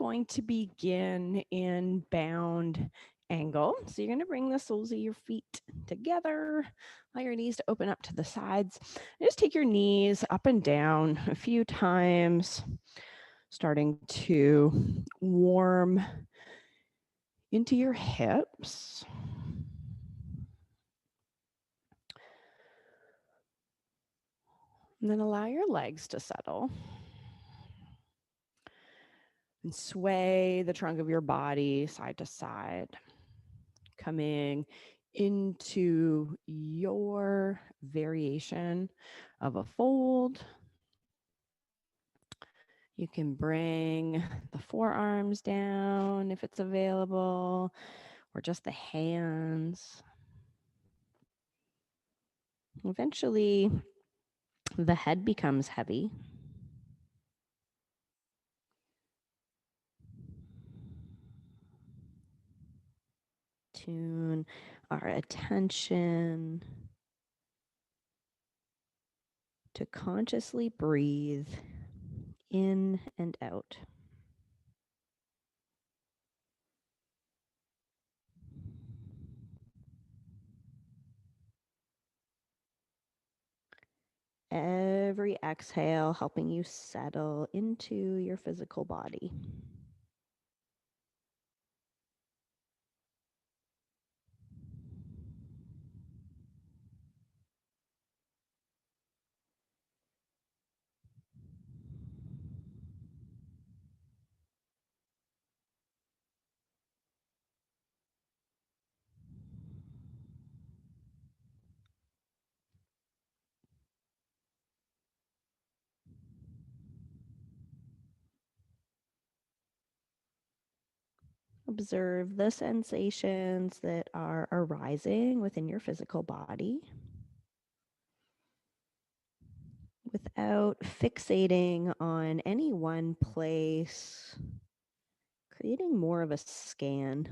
going to begin in bound angle. So you're going to bring the soles of your feet together, allow your knees to open up to the sides. Just take your knees up and down a few times, starting to warm into your hips. And then allow your legs to settle. And sway the trunk of your body side to side, coming into your variation of a fold. You can bring the forearms down if it's available, or just the hands. Eventually, the head becomes heavy. Tune our attention to consciously breathe in and out. Every exhale helping you settle into your physical body. Observe the sensations that are arising within your physical body without fixating on any one place, creating more of a scan.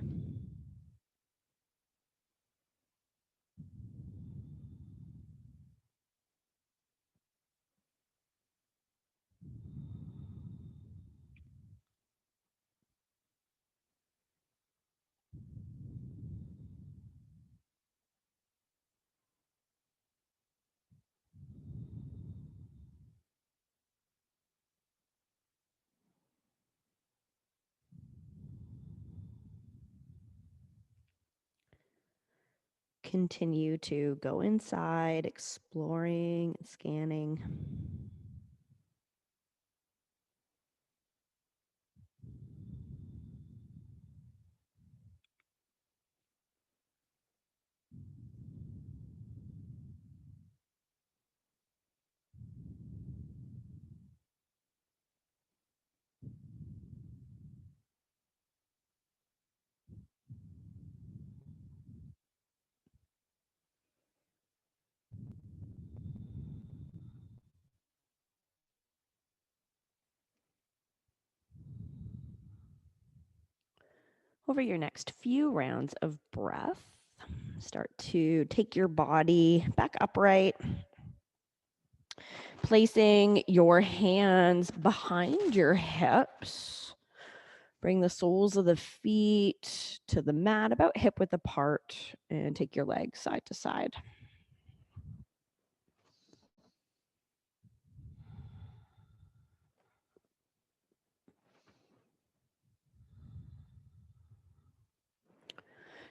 Continue to go inside, exploring, scanning. Over your next few rounds of breath, start to take your body back upright, placing your hands behind your hips. Bring the soles of the feet to the mat about hip width apart and take your legs side to side.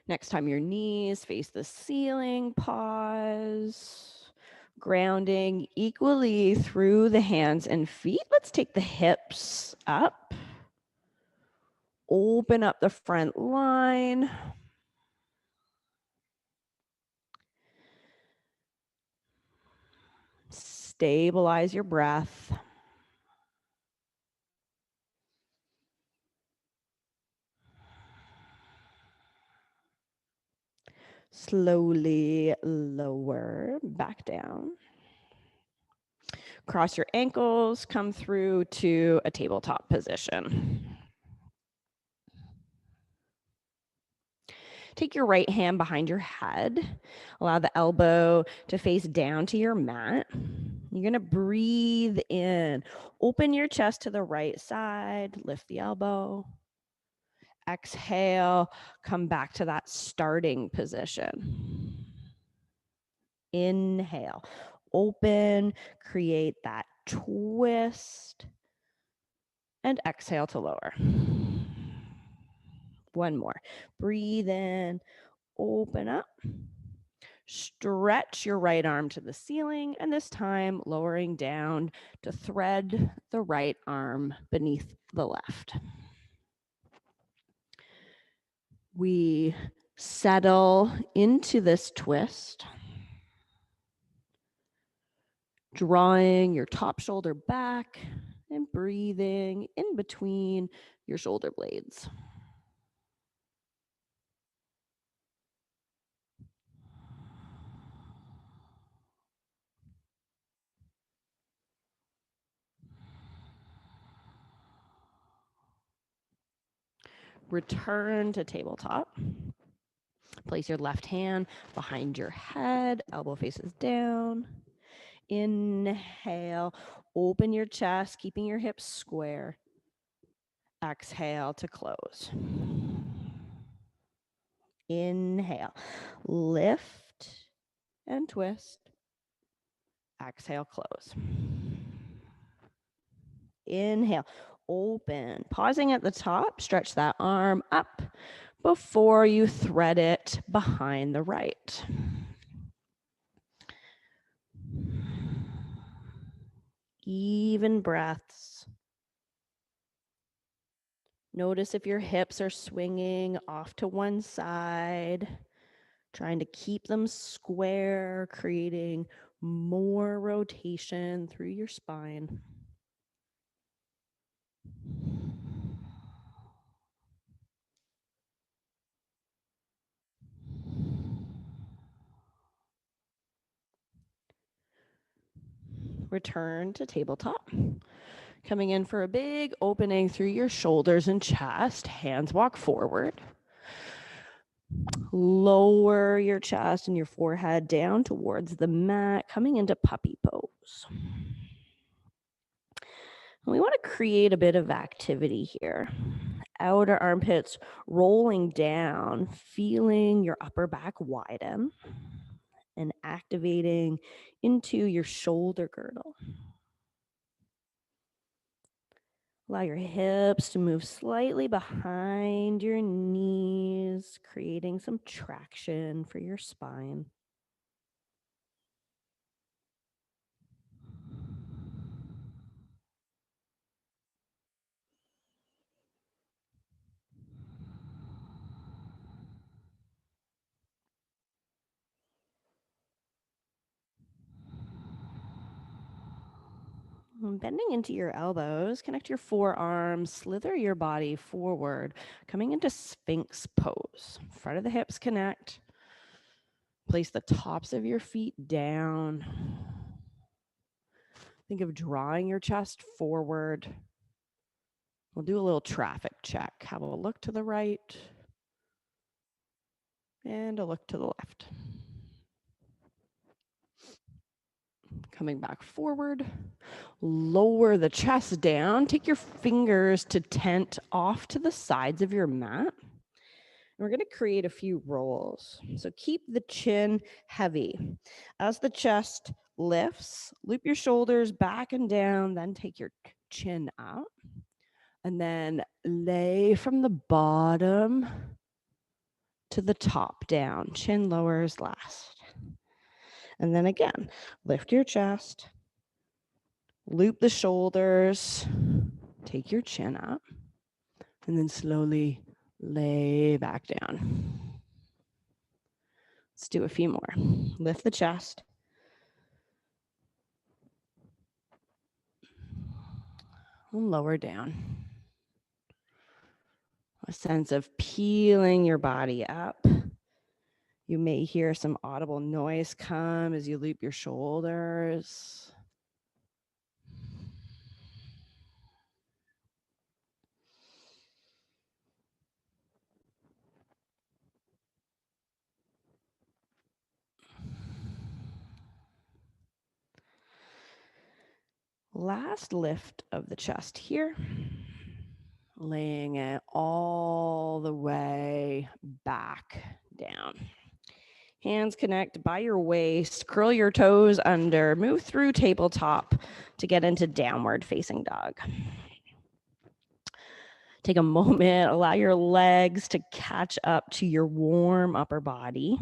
Next time your knees face the ceiling, pause. Grounding equally through the hands and feet. Let's take the hips up. Open up the front line. Stabilize your breath. Slowly lower back down. Cross your ankles, come through to a tabletop position. Take your right hand behind your head. Allow the elbow to face down to your mat. You're going to breathe in. Open your chest to the right side. Lift the elbow. Exhale. Come back to that starting position. Inhale. Open. Create that twist. And exhale to lower. One more. Breathe in. Open up. Stretch your right arm to the ceiling, and this time lowering down to thread the right arm beneath the left. We settle into this twist, drawing your top shoulder back and breathing in between your shoulder blades. Return to tabletop. Place your left hand behind your head, elbow faces down. Inhale, open your chest, keeping your hips square. Exhale to close. Inhale, lift and twist. Exhale, close. Inhale, open. Pausing at the top, stretch that arm up before you thread it behind the right. Even breaths. Notice if your hips are swinging off to one side, trying to keep them square, creating more rotation through your spine. Return to tabletop. Coming in for a big opening through your shoulders and chest. Hands walk forward. Lower your chest and your forehead down towards the mat, coming into puppy pose. We want to create a bit of activity here. Outer armpits rolling down, feeling your upper back widen and activating into your shoulder girdle. Allow your hips to move slightly behind your knees, creating some traction for your spine. Bending into your elbows, connect your forearms, slither your body forward, coming into Sphinx pose. Front of the hips connect. Place the tops of your feet down. Think of drawing your chest forward. We'll do a little traffic check. Have a look to the right and a look to the left. Coming back forward, lower the chest down. Take your fingers to tent off to the sides of your mat. And we're going to create a few rolls. So keep the chin heavy. As the chest lifts, loop your shoulders back and down, then take your chin out. And then lay from the bottom to the top down. Chin lowers last. And then again, lift your chest, loop the shoulders, take your chin up, and then slowly lay back down. Let's do a few more. Lift the chest. And lower down. A sense of peeling your body up. You may hear some audible noise come as you loop your shoulders. Last lift of the chest here. Laying it all the way back down. Hands connect by your waist, curl your toes under, move through tabletop to get into downward facing dog. Take a moment, allow your legs to catch up to your warm upper body.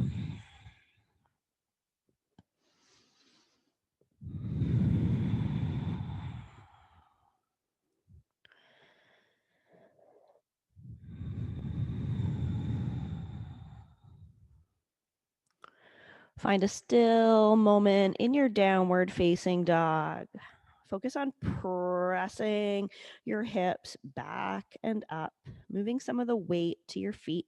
Find a still moment in your downward facing dog. Focus on pressing your hips back and up, moving some of the weight to your feet.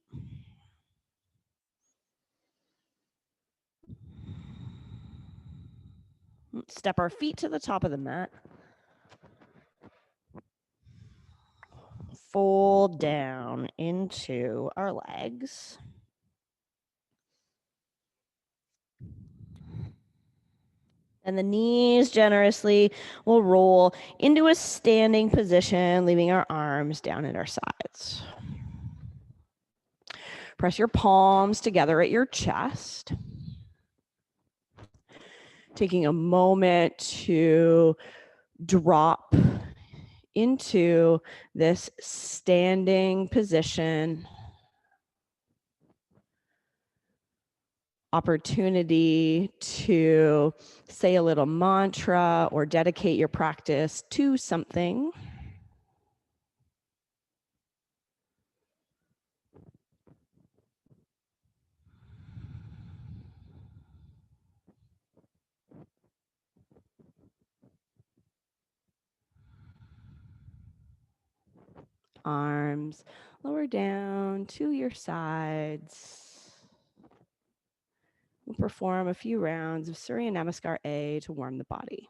Step our feet to the top of the mat. Fold down into our legs. And the knees generously will roll into a standing position, leaving our arms down at our sides. Press your palms together at your chest. Taking a moment to drop into this standing position. Opportunity to say a little mantra or dedicate your practice to something. Arms lower down to your sides. We'll perform a few rounds of Surya Namaskar A to warm the body.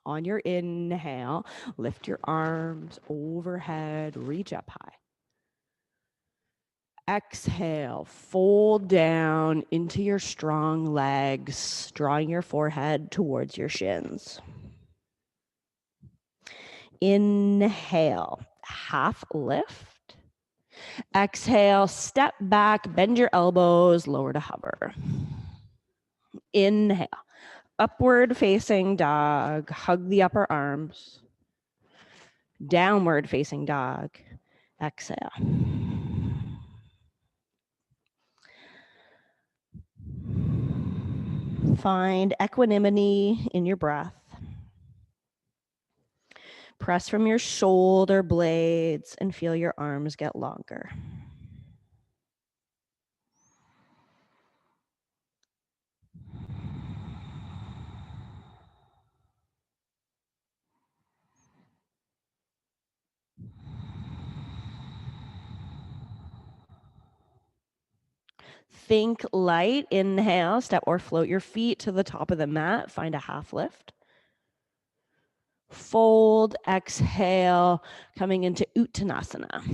On your inhale, lift your arms overhead, reach up high. Exhale, fold down into your strong legs, drawing your forehead towards your shins. Inhale, half lift. Exhale, step back, bend your elbows, lower to hover. Inhale, upward facing dog, hug the upper arms. Downward facing dog, exhale. Find equanimity in your breath. Press from your shoulder blades and feel your arms get longer. Think light. Inhale, step or float your feet to the top of the mat. Find a half lift. Fold, exhale, coming into Uttanasana.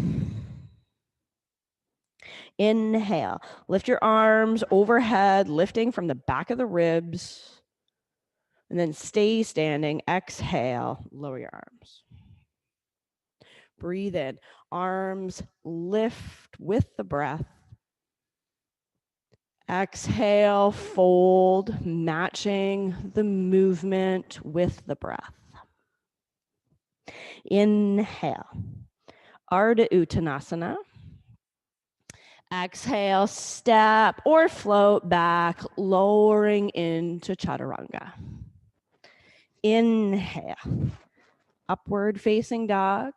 Inhale, lift your arms overhead, lifting from the back of the ribs. And then stay standing. Exhale, lower your arms. Breathe in. Arms lift with the breath. Exhale, fold, matching the movement with the breath. Inhale, Ardha Uttanasana. Exhale, step or float back, lowering into Chaturanga. Inhale, upward facing dog.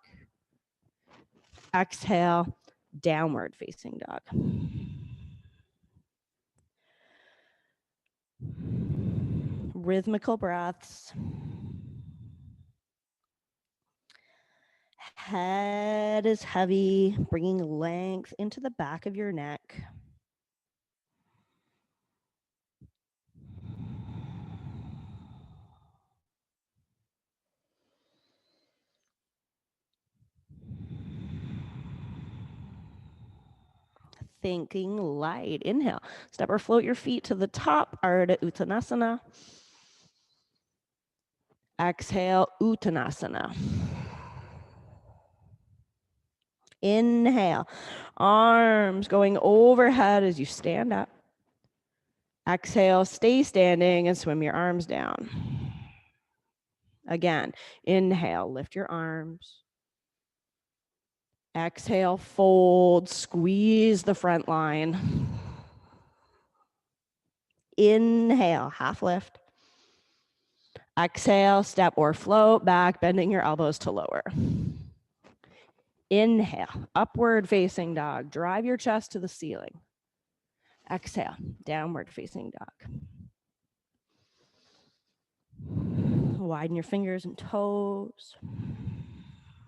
Exhale, downward facing dog. Rhythmical breaths. Head is heavy, bringing length into the back of your neck. Thinking light. Inhale, step or float your feet to the top, Ardha Uttanasana. Exhale, Uttanasana. Inhale, arms going overhead as you stand up. Exhale, stay standing and swim your arms down. Again, inhale, lift your arms. Exhale, fold, squeeze the front line. Inhale, half lift. Exhale, step or float back, bending your elbows to lower. Inhale, upward facing dog. Drive your chest to the ceiling. Exhale, downward facing dog. Widen your fingers and toes.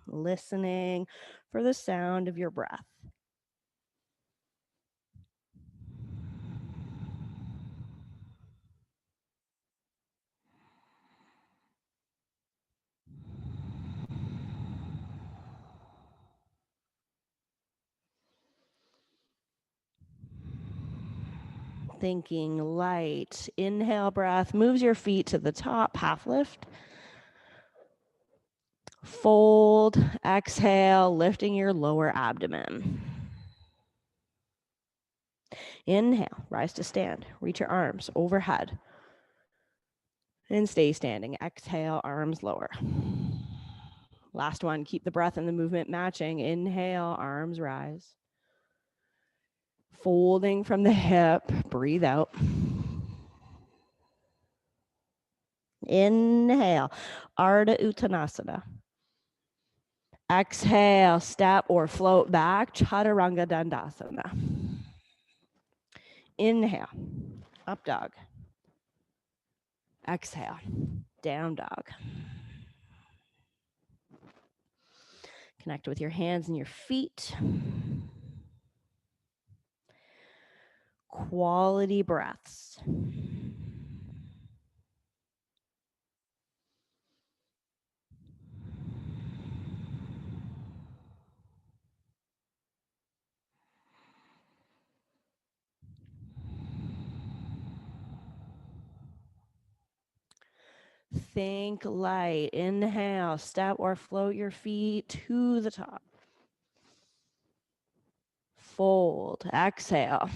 Listening for the sound of your breath. Thinking light. Inhale breath, moves your feet to the top, half lift. Fold, exhale, lifting your lower abdomen. Inhale, rise to stand. Reach your arms overhead. And stay standing. Exhale, arms lower. Last one, keep the breath and the movement matching. Inhale, arms rise. Folding from the hip, breathe out. Inhale, Ardha Uttanasana. Exhale, step or float back, Chaturanga Dandasana. Inhale, up dog. Exhale, down dog. Connect with your hands and your feet. Quality breaths. Think light. Inhale, step or float your feet to the top. Fold. Exhale.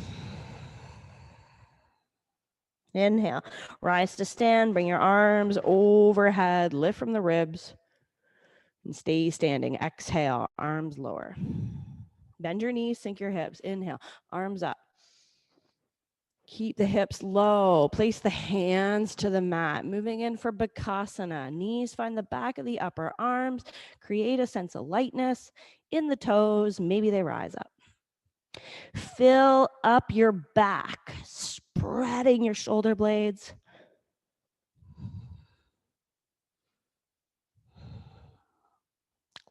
Inhale. Rise to stand. Bring your arms overhead. Lift from the ribs. And stay standing. Exhale. Arms lower. Bend your knees. Sink your hips. Inhale. Arms up. Keep the hips low. Place the hands to the mat. Moving in for Bakasana. Knees find the back of the upper arms. Create a sense of lightness in the toes. Maybe they rise up. Fill up your back, spreading your shoulder blades.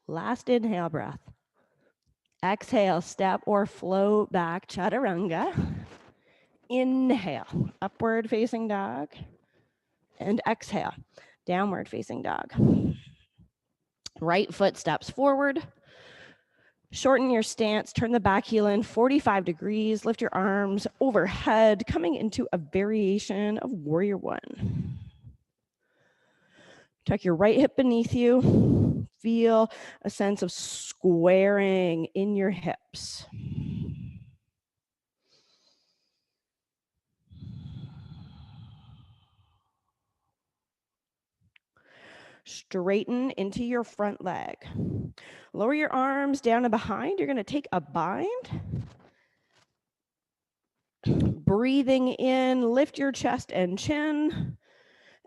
Last inhale breath. Exhale, step or float back, Chaturanga. Inhale, upward facing dog. And exhale, downward facing dog. Right foot steps forward. Shorten your stance, turn the back heel in 45 degrees, lift your arms overhead, coming into a variation of Warrior One. Tuck your right hip beneath you. Feel a sense of squaring in your hips. Straighten into your front leg. Lower your arms down and behind. You're going to take a bind. Breathing in, lift your chest and chin.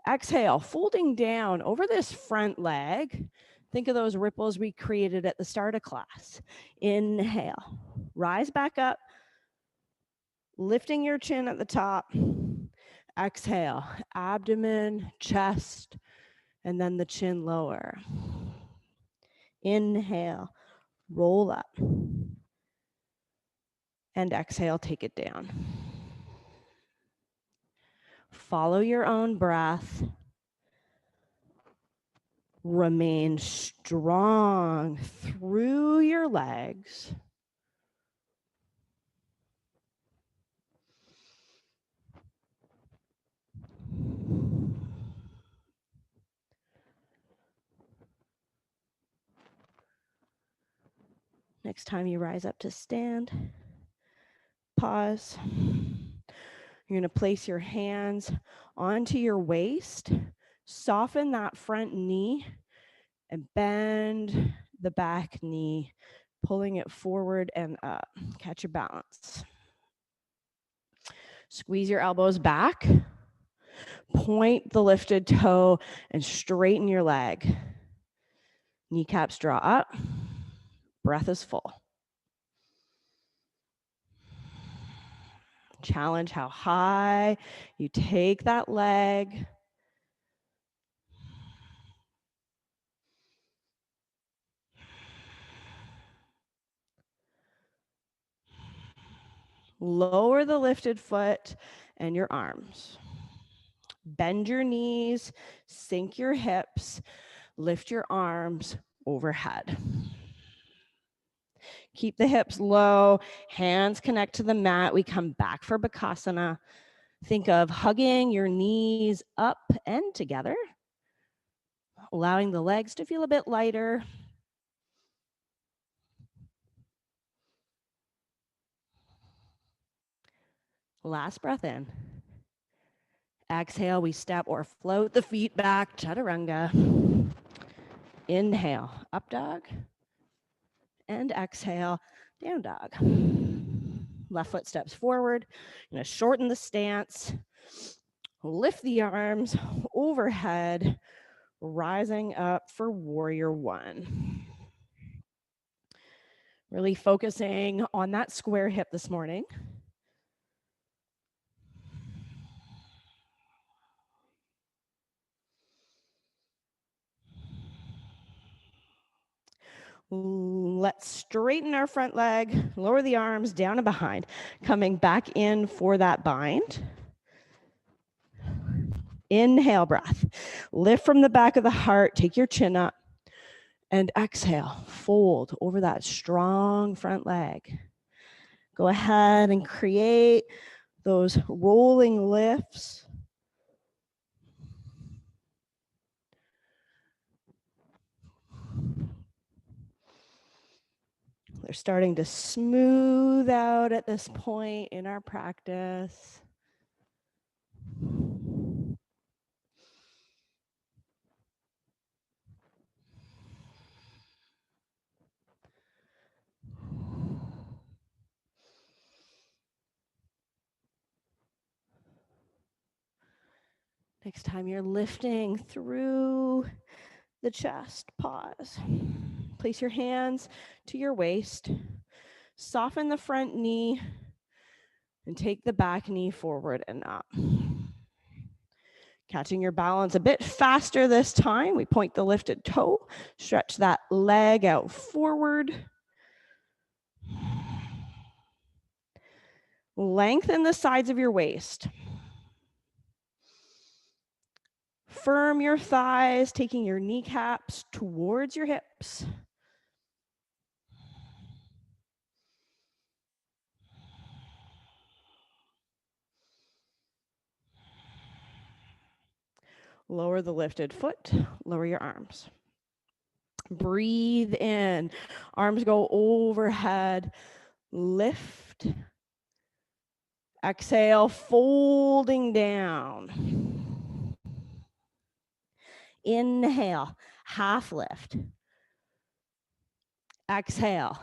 Exhale, folding down over this front leg. Think of those ripples we created at the start of class. Inhale, rise back up, lifting your chin at the top. Exhale, abdomen, chest, and then the chin lower. Inhale, roll up. And exhale, take it down. Follow your own breath. Remain strong through your legs. Next time you rise up to stand, pause. You're going to place your hands onto your waist, soften that front knee, and bend the back knee, pulling it forward and up. Catch your balance. Squeeze your elbows back, point the lifted toe, and straighten your leg. Kneecaps draw up, breath is full. Challenge how high you take that leg. Lower the lifted foot and your arms. Bend your knees, sink your hips, lift your arms overhead. Keep the hips low, hands connect to the mat. We come back for Bakasana. Think of hugging your knees up and together, allowing the legs to feel a bit lighter. Last breath in. Exhale, we step or float the feet back, chaturanga. Inhale, up dog. And exhale, down dog. Left foot steps forward. You're going to shorten the stance. Lift the arms overhead, rising up for warrior one. Really focusing on that square hip this morning. Let's straighten our front leg, lower the arms down and behind, coming back in for that bind. Inhale, breath. Lift from the back of the heart, take your chin up, and exhale, fold over that strong front leg. Go ahead and create those rolling lifts. They're starting to smooth out at this point in our practice. Next time you're lifting through the chest, pause. Place your hands to your waist. Soften the front knee and take the back knee forward and up. Catching your balance a bit faster this time. We point the lifted toe, stretch that leg out forward. Lengthen the sides of your waist. Firm your thighs, taking your kneecaps towards your hips. Lower the lifted foot, lower your arms. Breathe in, arms go overhead, lift. Exhale, folding down. Inhale, half lift. Exhale,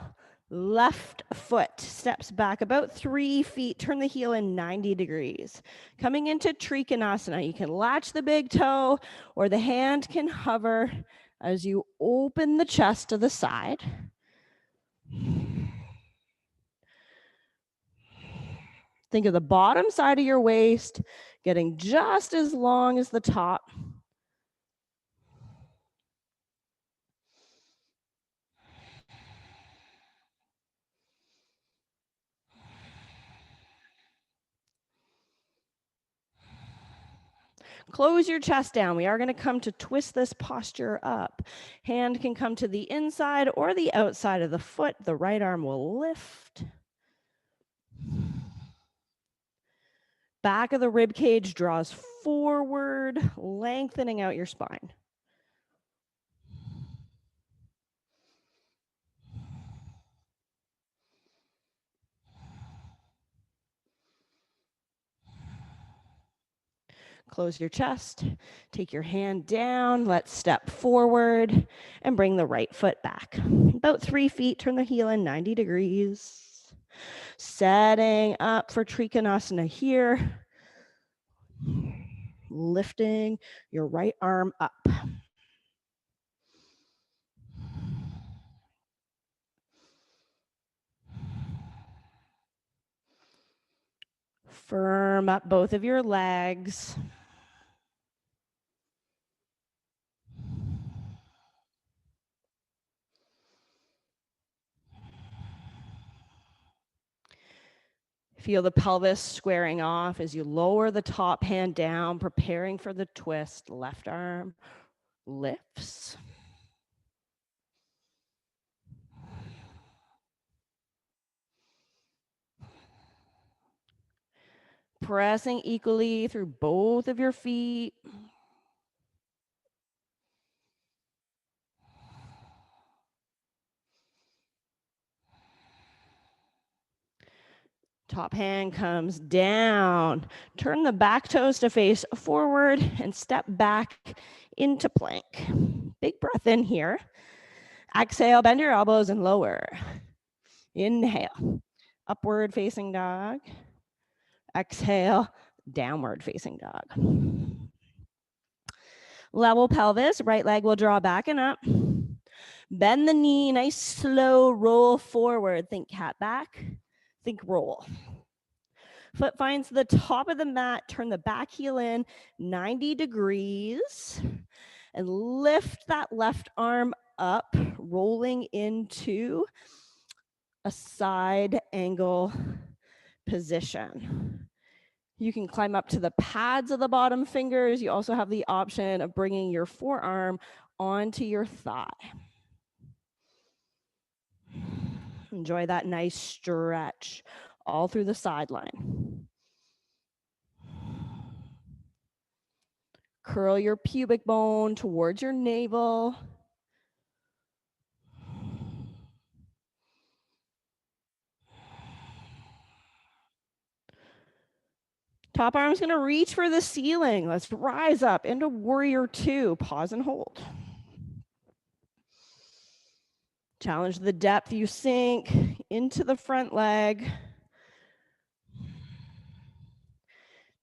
left foot steps back about 3 feet. Turn the heel in 90 degrees. Coming into Trikonasana, you can latch the big toe or the hand can hover as you open the chest to the side. Think of the bottom side of your waist getting just as long as the top. Close your chest down. We are going to come to twist this posture up. Hand can come to the inside or the outside of the foot. The right arm will lift. Back of the rib cage draws forward, lengthening out your spine. Close your chest, take your hand down, let's step forward and bring the right foot back. About 3 feet, turn the heel in 90 degrees. Setting up for Trikonasana here. Lifting your right arm up. Firm up both of your legs. Feel the pelvis squaring off as you lower the top hand down, preparing for the twist. Left arm lifts. Pressing equally through both of your feet. Top hand comes down. Turn the back toes to face forward and step back into plank. Big breath in here. Exhale, bend your elbows and lower. Inhale, upward facing dog. Exhale, downward facing dog. Level pelvis, right leg will draw back and up. Bend the knee, nice slow roll forward. Think cat back, think roll. Foot finds the top of the mat, turn the back heel in 90 degrees and lift that left arm up, rolling into a side angle position. You can climb up to the pads of the bottom fingers. You also have the option of bringing your forearm onto your thigh. Enjoy that nice stretch all through the sideline. Curl your pubic bone towards your navel. Top arm's gonna reach for the ceiling. Let's rise up into warrior two. Pause and hold. Challenge the depth. You sink into the front leg.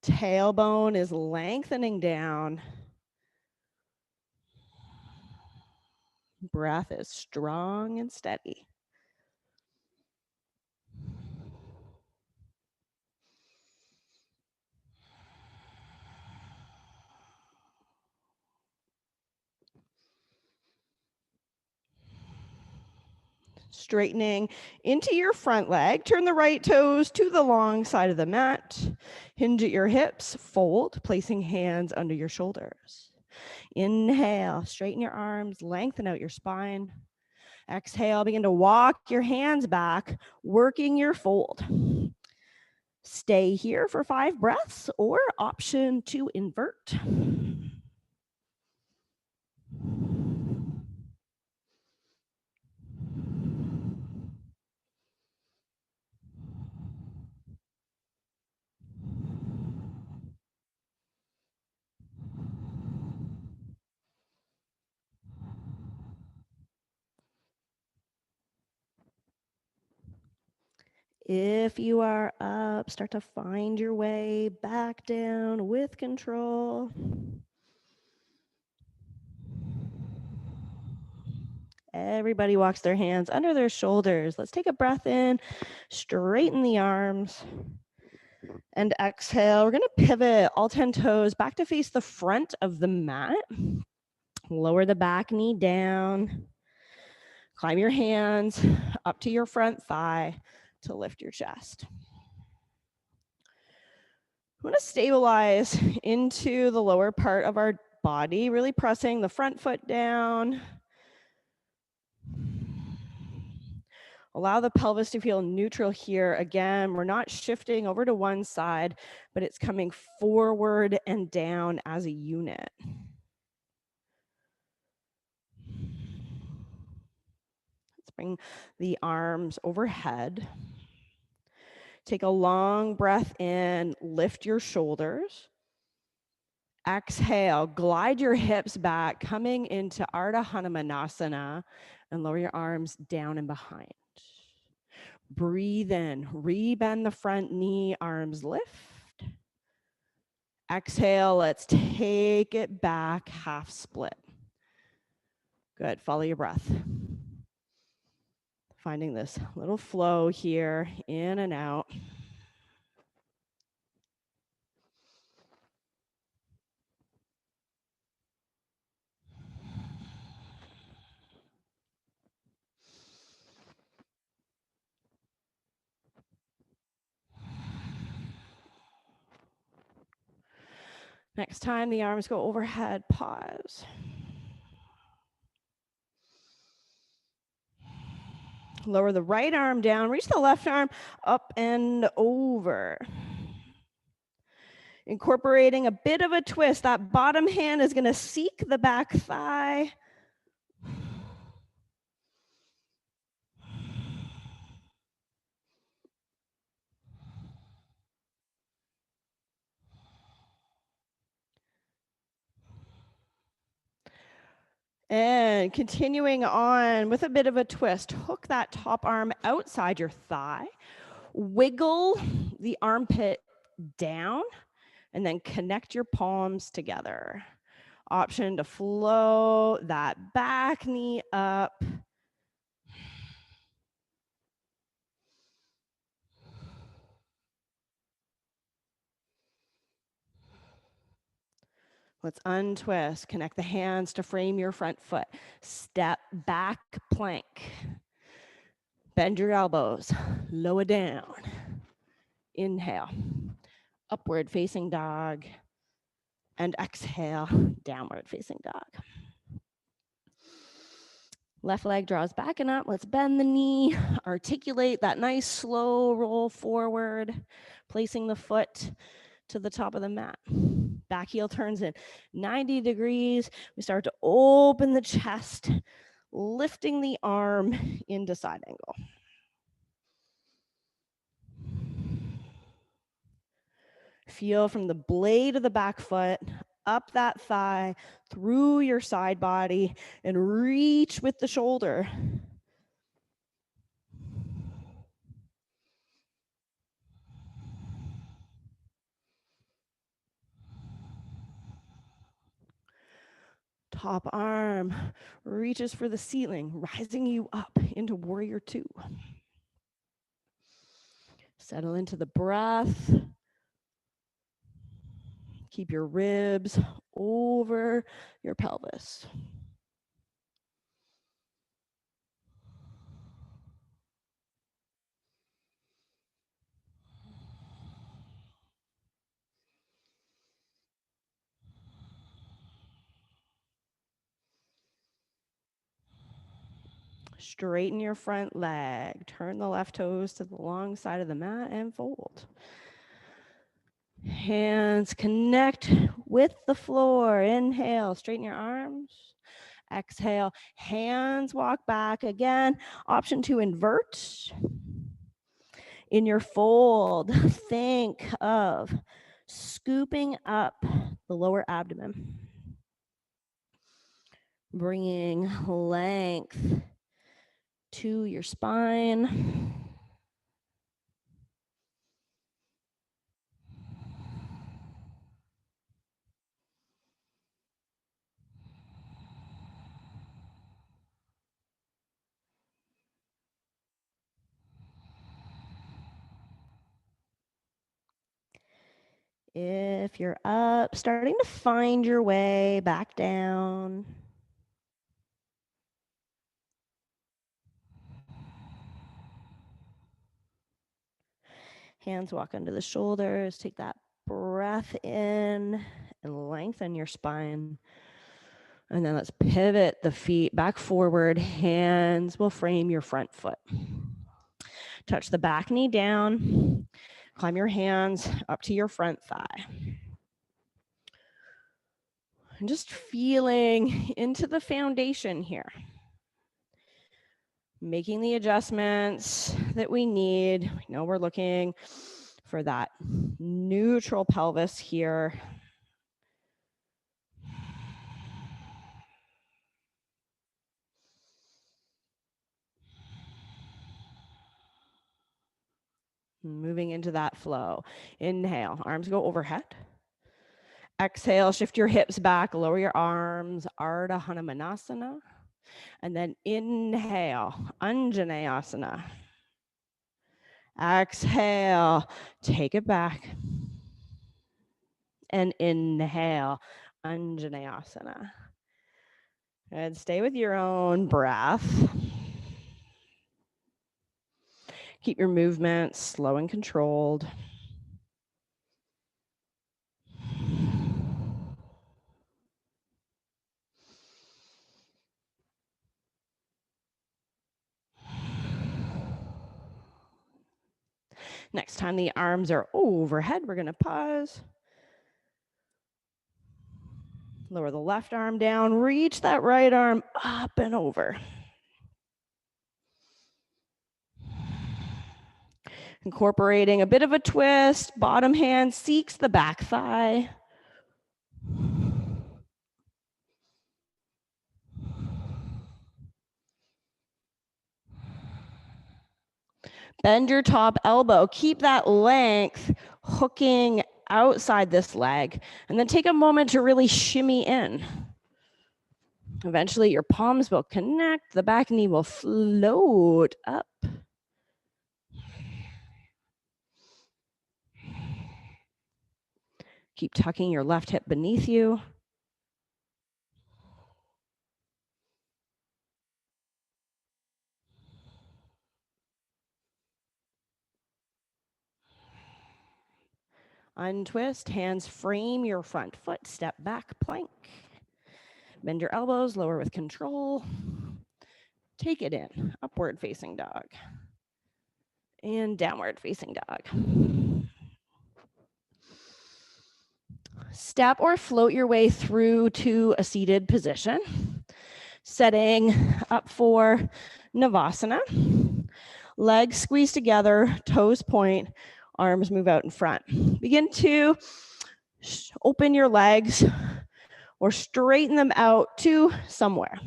Tailbone is lengthening down. Breath is strong and steady. Straightening into your front leg. Turn the right toes to the long side of the mat. Hinge at your hips. Fold, placing hands under your shoulders. Inhale, straighten your arms, lengthen out your spine. Exhale, begin to walk your hands back, working your fold. Stay here for 5 breaths or option to invert. If you are up, start to find your way back down with control. Everybody walks their hands under their shoulders. Let's take a breath in, straighten the arms, and exhale. We're going to pivot all 10 toes back to face the front of the mat. Lower the back knee down. Climb your hands up to your front thigh to lift your chest. We want to stabilize into the lower part of our body, really pressing the front foot down. Allow the pelvis to feel neutral here. Again, we're not shifting over to one side, but it's coming forward and down as a unit. Let's bring the arms overhead. Take a long breath in, lift your shoulders. Exhale, glide your hips back, coming into Ardha Hanumanasana, and lower your arms down and behind. Breathe in, rebend the front knee, arms lift. Exhale, let's take it back, half split. Good, follow your breath. Finding this little flow here, in and out. Next time the arms go overhead, pause. Lower the right arm down, reach the left arm up and over. Incorporating a bit of a twist. That bottom hand is going to seek the back thigh. And continuing on with a bit of a twist, hook that top arm outside your thigh, wiggle the armpit down, and then connect your palms together. Option to flow that back knee up. Let's untwist, connect the hands to frame your front foot. Step back plank. Bend your elbows, lower down. Inhale, upward facing dog. And exhale, downward facing dog. Left leg draws back and up. Let's bend the knee, articulate that nice slow roll forward, placing the foot to the top of the mat. Back heel turns in 90 degrees. We start to open the chest, lifting the arm into side angle. Feel from the blade of the back foot, up that thigh, through your side body, and reach with the shoulder. Top arm reaches for the ceiling, rising you up into warrior two. Settle into the breath. Keep your ribs over your pelvis. Straighten your front leg. Turn the left toes to the long side of the mat and fold. Hands connect with the floor. Inhale, straighten your arms. Exhale, hands walk back. Again, option to invert. In your fold, think of scooping up the lower abdomen. Bringing length to your spine. If you're up, starting to find your way back down. Hands walk under the shoulders. Take that breath in and lengthen your spine. And then let's pivot the feet back forward. Hands will frame your front foot. Touch the back knee down. Climb your hands up to your front thigh. And just feeling into the foundation here. Making the adjustments that we need. We know we're looking for that neutral pelvis here. Moving into that flow. Inhale, arms go overhead. Exhale, shift your hips back, lower your arms, Ardha Hanumanasana. And then inhale, Anjaneyasana. Exhale, take it back. And inhale, Anjaneyasana. And stay with your own breath. Keep your movements slow and controlled. Next time the arms are overhead, we're going to pause. Lower the left arm down, reach that right arm up and over. Incorporating a bit of a twist, bottom hand seeks the back thigh. Bend your top elbow, keep that length hooking outside this leg, and then take a moment to really shimmy in. Eventually your palms will connect, the back knee will float up. Keep tucking your left hip beneath you. Untwist, hands frame your front foot, step back, plank. Bend your elbows, lower with control. Take it in, upward facing dog. And downward facing dog. Step or float your way through to a seated position. Setting up for Navasana. Legs squeeze together, toes point, arms move out in front. Begin to open your legs or straighten them out to somewhere.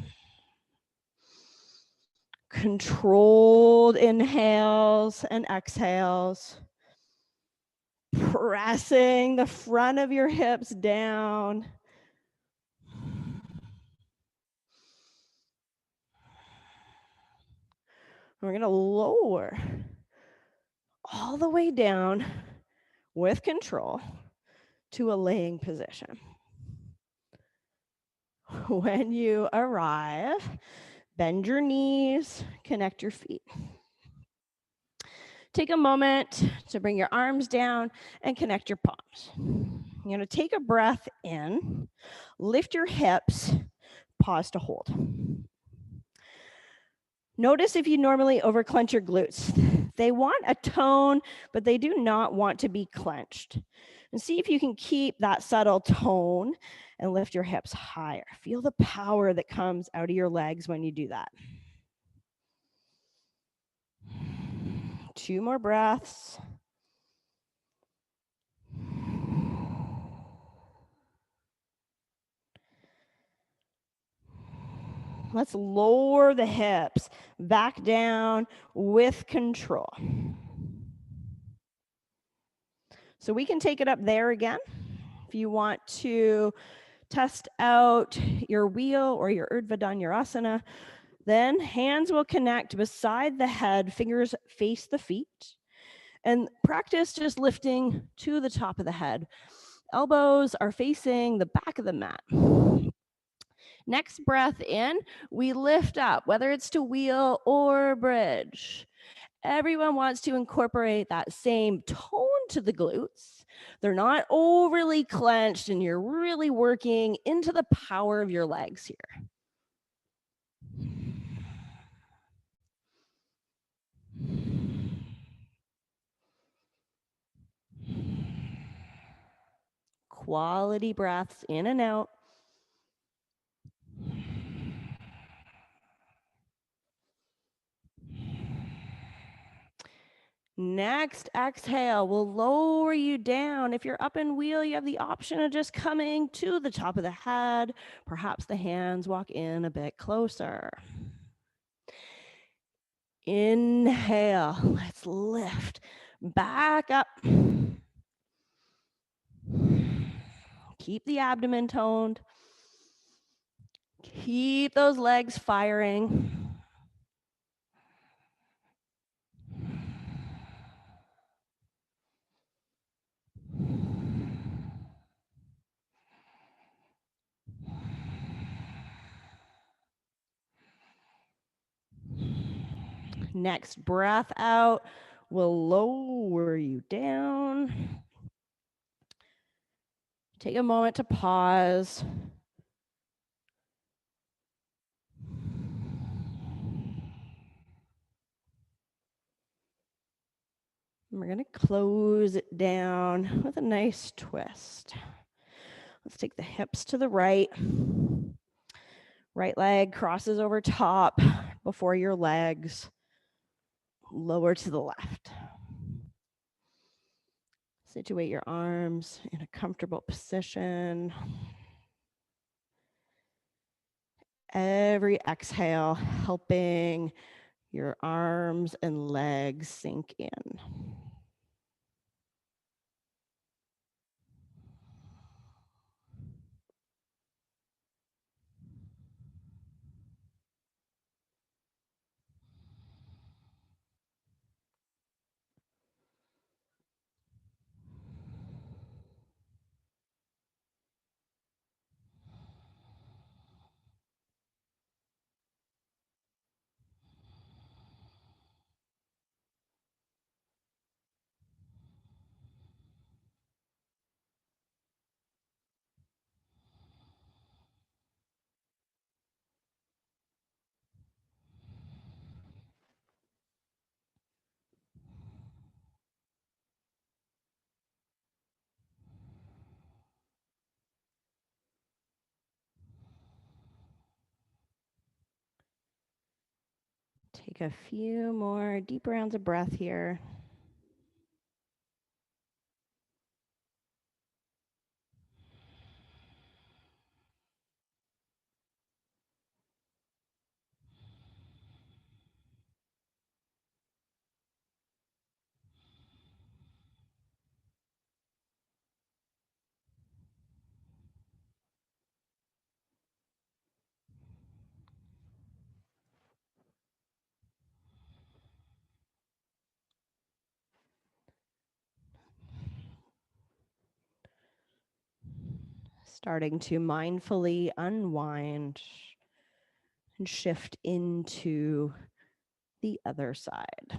Controlled inhales and exhales. Pressing the front of your hips down. We're going to lower all the way down with control to a laying position. When you arrive, bend your knees, connect your feet. Take a moment to bring your arms down and connect your palms. You're going to take a breath in, lift your hips, pause to hold. Notice if you normally overclench your glutes. They want a tone, but they do not want to be clenched. And see if you can keep that subtle tone and lift your hips higher. Feel the power that comes out of your legs when you do that. 2 more breaths. Let's lower the hips back down with control. So we can take it up there again. If you want to test out your wheel or your Urdhva Dhanurasana, then hands will connect beside the head, fingers face the feet, and practice just lifting to the top of the head. Elbows are facing the back of the mat. Next breath in, we lift up, whether it's to wheel or bridge. Everyone wants to incorporate that same tone to the glutes. They're not overly clenched, and you're really working into the power of your legs here. Quality breaths in and out. Next exhale will lower you down. If you're up and wheel, you have the option of just coming to the top of the head. Perhaps the hands walk in a bit closer. Inhale, let's lift Back up. Keep the abdomen toned. Keep those legs firing. Next breath out will lower you down. Take a moment to pause. And we're going to close it down with a nice twist. Let's take the hips to the right. Right leg crosses over top before your legs. Lower to the left. Situate your arms in a comfortable position. Every exhale helping your arms and legs sink in. Take a few more deep rounds of breath here. Starting to mindfully unwind and shift into the other side.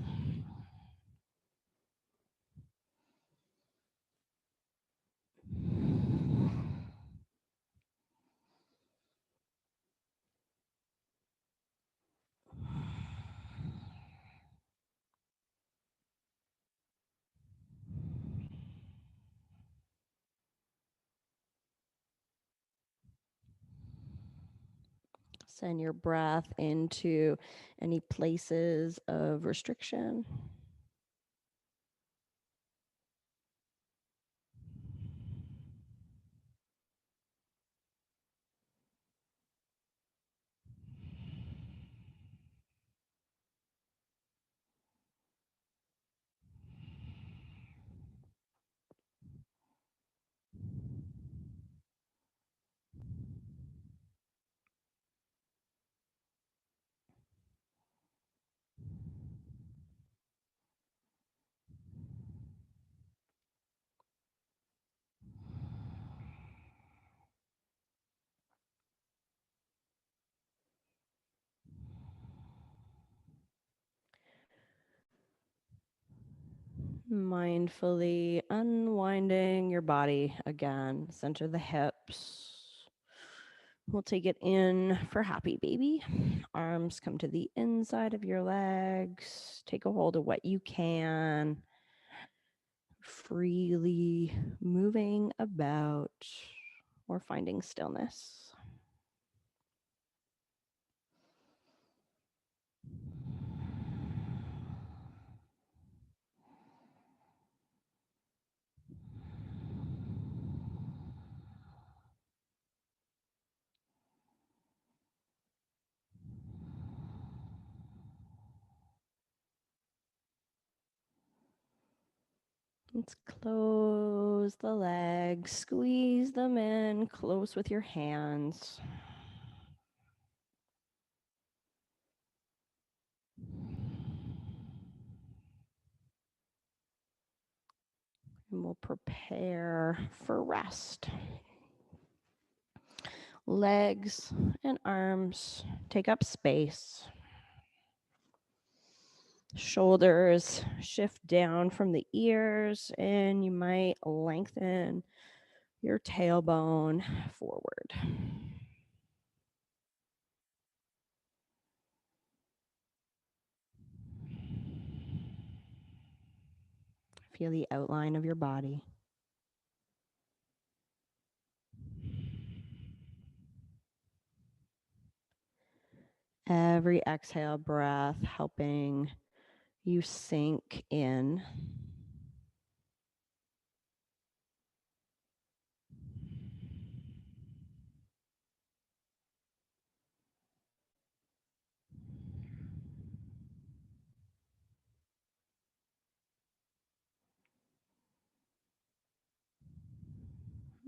Send your breath into any places of restriction. Mindfully unwinding your body again. Center the hips. We'll take it in for happy baby. Arms come to the inside of your legs. Take a hold of what you can. Freely moving about or finding stillness. Let's close the legs, squeeze them in close with your hands. And we'll prepare for rest. Legs and arms take up space. Shoulders shift down from the ears, and you might lengthen your tailbone forward. Feel the outline of your body. Every exhale breath helping you sink in.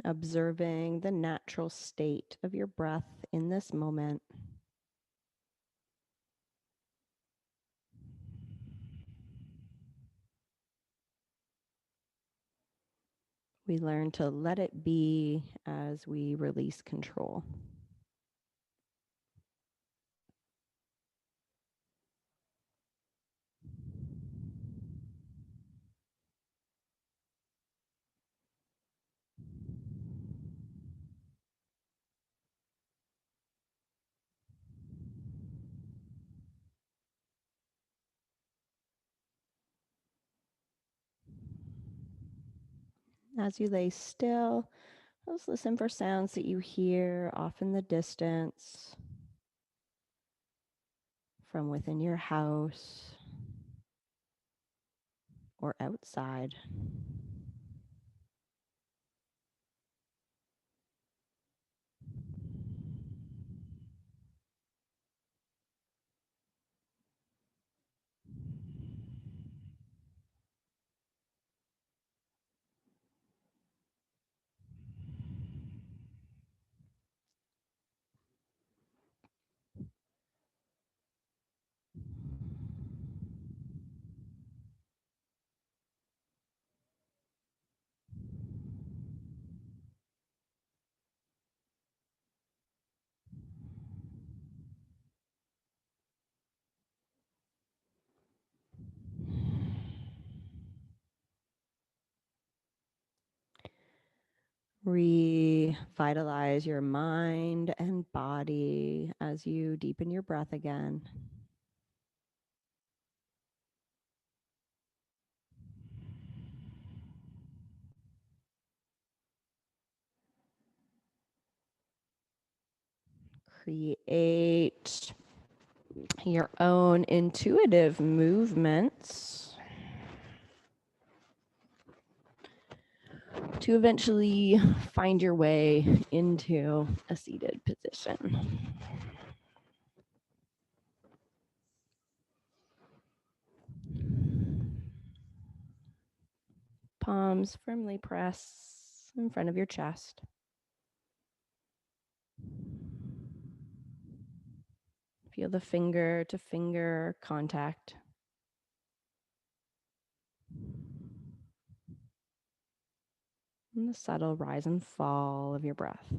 Observing the natural state of your breath in this moment. We learn to let it be as we release control. As you lay still, just listen for sounds that you hear off in the distance, from within your house or outside. Revitalize your mind and body as you deepen your breath again. Create your own intuitive movements to eventually find your way into a seated position. Palms firmly press in front of your chest. Feel the finger to finger contact. And the subtle rise and fall of your breath.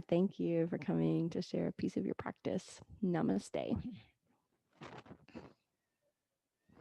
Thank you for coming to share a piece of your practice. Namaste.